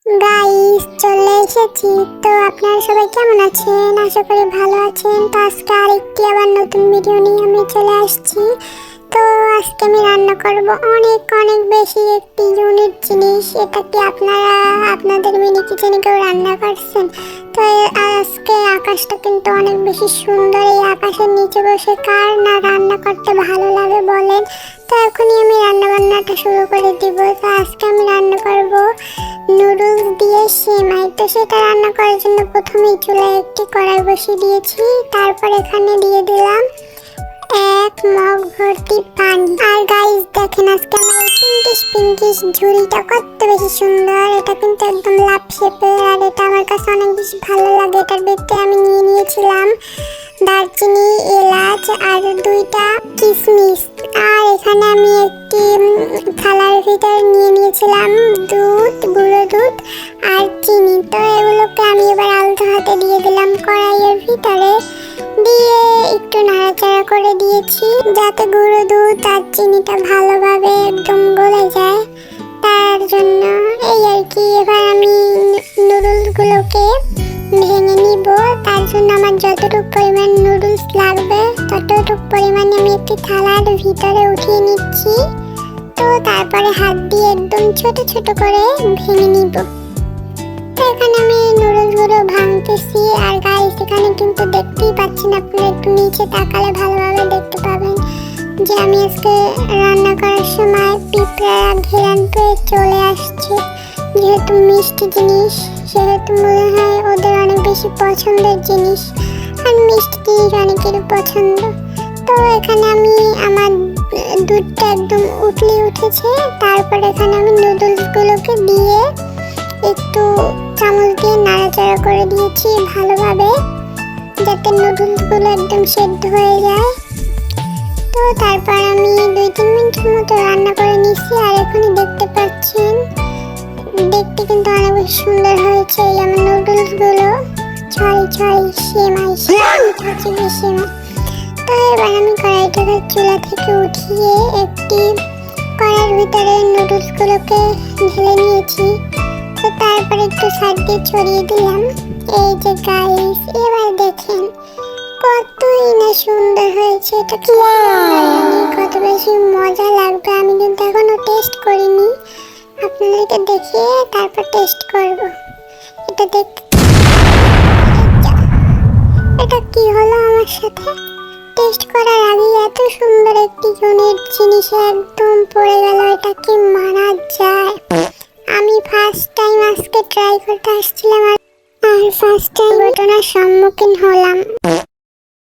Guys চলে এসেছি। তো আপনারা সবাই কেমন আছেন? আশা করি ভালো আছেন। তো আজকে আরেকটি আবার নতুন ভিডিও নিয়ে আমি চলে আসছি। তো আজকে আমি রান্না করব অনেক অনেক বেশি একটি ইউনিক জিনিস। এটা কি আপনারা আপনাদের মিনি কিচেনে কেউ রান্না করছেন? তো আজকে আকাশটা কিন্তু অনেক বেশি সুন্দর। এই আকাশের নিচে বসে কার না রান্না করতে ভালো লাগে বলেন? তো এখনই আমি রান্না বান্নাটা শুরু করে দিব। তো আজকে আমি রান্না করব নুডলস দিয়ে সেমাই। তো সেটা রান্না করার জন্য প্রথমেই চুলায় একটি কড়াই বসিয়ে দিয়েছি। তারপর এখানে দিয়ে দিলাম 1 মগ ভর্তি পানি। আর গাইস দেখেন আজকে আমার এই পিঙ্কিশ ঝুড়িটা কত বেশি সুন্দর। এটা কিন্তু একদম লাভ শেপের, আর এটা আমার কাছে অনেক বেশি ভালো লাগে। এটার ভিতরে আমি নিয়ে নিয়েছিলাম দারচিনি, এলাচ আর 2টা কিশমিশ। আর এখানে আমি একটি থালার ভিতরে নিয়ে নিয়েছিলাম গুঁড়ো দুধ আর চিনি। তো এগুলোকে আমি এবার আলতো হাতে দিয়ে দিলাম কড়াইয়ের ভিতরে, দিয়ে একটু নাড়াচাড়া করে দিয়েছি যাতে গুঁড়ো দুধ আর চিনিটা ভালোভাবে একদম গলে যায়। তার জন্য এই আর কি। এবার আমি নুডলসগুলোকে ভেঙে নিব। তার জন্য আমার যতটুকু পরিমাণ নুডলস লাগবে ততটুকু পরিমাণে আমি একটি থালার ভিতরে উঠিয়ে নিচ্ছি। তো তারপরে হাত দিয়ে একদম ছোট ছোট করে ভেঙে নিব। তো এখানে আমি নুডলসগুলো ভাঙতেছি। আর গাইস এখানে কিন্তু দেখতেই পাচ্ছেন, আপনারা একটু নিচে তাকালে ভালোভাবে দেখতে পাবেন যে আমি আজকে রান্না করার সময় পিঁপড়ারা ঘেরান পেয়ে চলে আসছে। যেহেতু মিষ্টি জিনিস সেহেতু মনে হয় ওদের অনেক বেশি পছন্দের জিনিস, আর মিষ্টি জিনিস অনেকেরই পছন্দ। তো এখানে আমি আমার দুধটা একদম উঠেছে। তারপর এখানে আমি নুডলসগুলোকে দিয়ে একটু চামচ দিয়ে নাড়াচাড়া করে দিয়েছি ভালোভাবে, যাতে নুডলসগুলো একদম সেদ্ধ হয়ে যায়। তো তারপর আমি 2-3 মিনিটের মতো রান্না করে নিয়েছি। আর এখানে দেখতে পাচ্ছেন দেখতে কিন্তু অনেক বেশি সুন্দর হয়েছে এই আমার নুডলসগুলো। ছয় সেমাই। তো এবার আমি কড়াইটাকে চুলা থেকে উঠিয়ে একটি কড়াইয়ের ভিতরে নুডলসগুলোকে ঢেলে নিয়েছি। তো তারপর একটু সাইড দিয়ে ছড়িয়ে দিলাম। এই যে গাইস এবার দেখেন কতই না সুন্দর হয়েছে। এটা কি কত বেশি মজা লাগবে। আমি কিন্তু এখনো টেস্ট করিনি, আপনাদেরকে দেখিয়ে তারপর টেস্ট করব। এটা দেখতে এটা কি হলো আমার সাথে? টেস্ট করার আগে এত সুন্দর একটি ইউনিক জিনিস একদম পড়ে গেল। এটা কি মানা যায়? আমি ফার্স্ট টাইম আজকে ট্রাই করতে আসছিলাম আর ফার্স্ট টাইম ঘটনার সম্মুখীন হলাম।